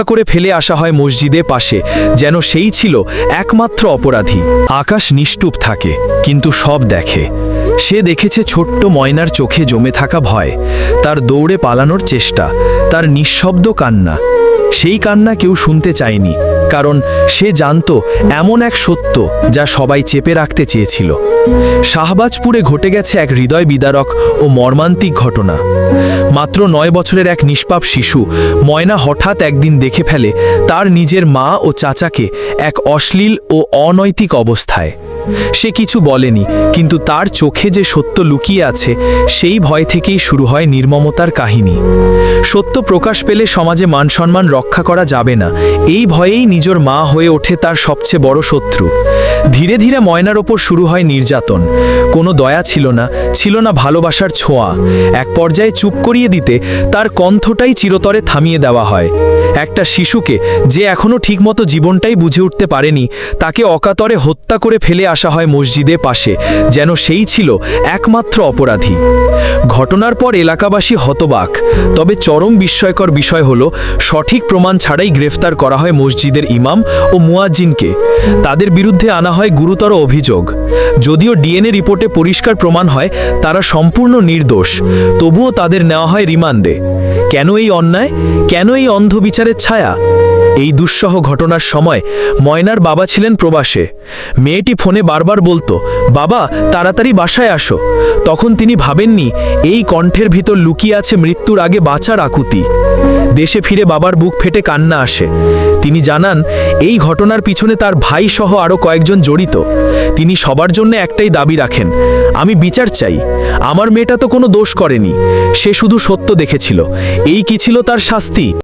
করে ফেলে আসা হয় মসজিদের পাশে, যেন সেই ছিল একমাত্র অপরাধী। আকাশ নিষ্ঠুপ থাকে, কিন্তু সব দেখে। সে দেখেছে ছোট্ট ময়নার চোখে জমে থাকা ভয়, তার দৌড়ে পালানোর চেষ্টা, তার নিঃশব্দ কান্না। সেই কান্না কেউ শুনতে চায়নি, কারণ সে জানত এমন এক সত্য যা সবাই চেপে রাখতে চেয়েছিল। শাহবাজপুরে ঘটে গেছে এক হৃদয় বিদারক ও মর্মান্তিক ঘটনা। মাত্র 9 বছরের এক নিষ্পাপ শিশু ময়না হঠাৎ একদিন দেখে ফেলে তার নিজের মা ও চাচাকে এক অশ্লীল ও অনৈতিক অবস্থায়। সে কিছু বলেনি, কিন্তু তার চোখে যে সত্য লুকিয়ে আছে সেই ভয় থেকেই শুরু হয় নির্মমতার কাহিনী। সত্য প্রকাশ পেলে সমাজে মানসম্মান রক্ষা করা যাবে না, এই ভয়েই নিজের মা হয়ে ওঠে তার সবচেয়ে বড় শত্রু। ধীরে ধীরে ময়নার ওপর শুরু হয় নির্যাতন। কোনো দয়া ছিল না ভালোবাসার ছোঁয়া। এক পর্যায়ে চুপ করিয়ে দিতে তার কণ্ঠটাই চিরতরে থামিয়ে দেওয়া হয়। একটা শিশুকে, যে এখনো ঠিকমতো জীবনটাই বুঝে উঠতে পারেনি, তাকে অকাতরে হত্যা করে ফেলে আসা হয় মসজিদের পাশে, যেন সেই ছিল একমাত্র অপরাধী। ঘটনার পর এলাকাবাসী হতবাক। তবে চরম বিস্ময়কর বিষয় হলো, সঠিক প্রমাণ ছাড়াই গ্রেফতার করা হয় মসজিদের ইমাম ও মুয়াজ্জিনকে। তাদের বিরুদ্ধে আনা হয় গুরুতর অভিযোগ। যদিও ডিএনএ রিপোর্টে পরিষ্কার প্রমাণ হয় তারা সম্পূর্ণ নির্দোষ, তবুও তাদের নেওয়া হয় রিমান্ডে। কেন এই অন্যায়? কেন এই অন্ধবিচারের ছায়া? এই দুঃসহ ঘটনার সময় ময়নার বাবা ছিলেন প্রবাসে। মেয়েটি ফোনে বারবার বলতো, বাবা তাড়াতাড়ি বাসায় আসো। তখন তিনি ভাবেননি এই কণ্ঠের ভিতর লুকিয়ে আছে মৃত্যুর আগে বাঁচার আকুতি। দেশে ফিরে বাবার বুক ফেটে কান্না আসে। তিনি জানান এই ঘটনার পিছনে তার ভাই সহ আরও কয়েকজন জড়িত। তিনি সবার জন্য একটাই দাবি রাখেন, আমি বিচার চাই। আমার মেয়েটা তো কোনো দোষ করেনি, সে শুধু সত্য দেখেছিল। এই কি ছিল তার শাস্তি?